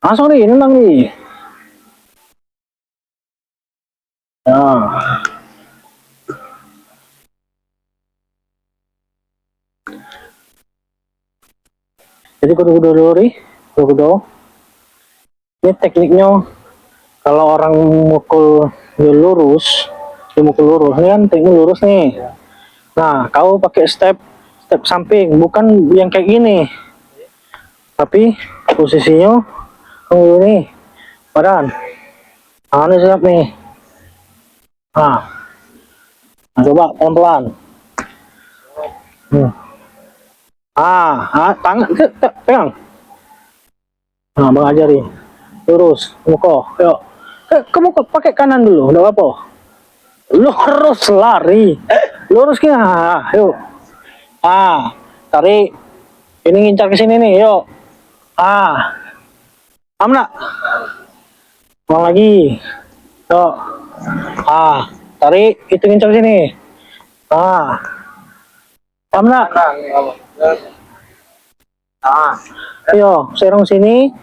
Langsung nih, nendang nih. Nah. Jadi kudu-kudu dulu nih, kudu-kudu. Ini tekniknya kalau orang mukul lurus, dimukul lurus, ini kan teknik lurus nih. Nah, kau pakai step samping, bukan yang kayak gini. Tapi posisinya kamu nih, badan. Tangannya siap nih. Nah, coba pelan-pelan. Tangan, pegang. Nah, bang ajarin. Lurus, muka, yuk. Kamu pakai kanan dulu, udah apa? Lurus lari. Lurus kira, yuk. Tarik. Ini ngincar ke sini nih, yuk. Amna. Ulang lagi. Yuk. Tarik, itu ngincar ke sini. Amna. Ayo, serong sini.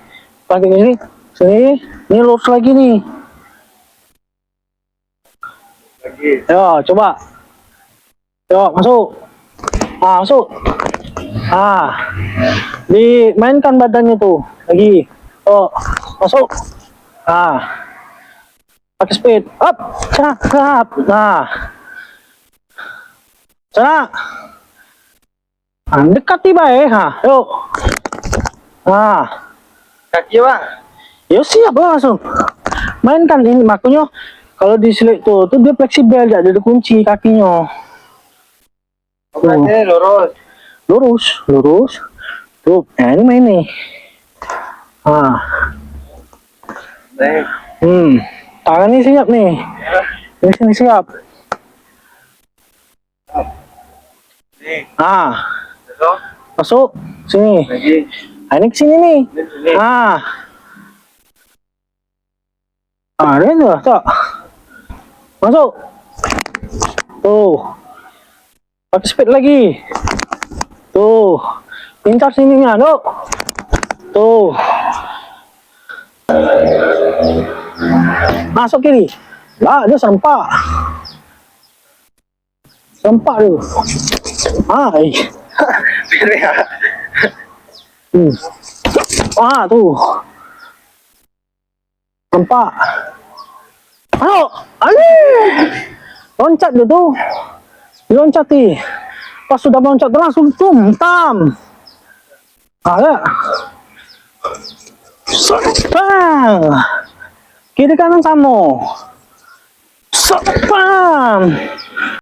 Pakai ke sini. Sini. Ini lurus lagi nih. Yo, coba. Yo, masuk. Masuk. Dimainkan badannya tuh. Lagi. Oh, masuk. Pakai speed. Up. Cakap. Sana. Dekat tiba yuk. Kaki bang. Ya siap langsung. Mainkan ini makanya kalau di silik tuh dia fleksibel, gak ada kunci kakinya. Berarti Lurus. Tuh, ini main nih. Tangannya siap nih. Ini siap. Masuk sini. Ini ke sini nih. Ini tuh. Masuk. Tuh. Pakai speed lagi. Tuh. Pincar sininya, dok. Tuh. Masuk kiri. Dia serempak. Serempak tuh. Tuh. Serempak. Loncat dia tuh. Diloncati. Pas sudah meloncat langsung tam. Ya. Bang. Kiri kanan sama. Bang.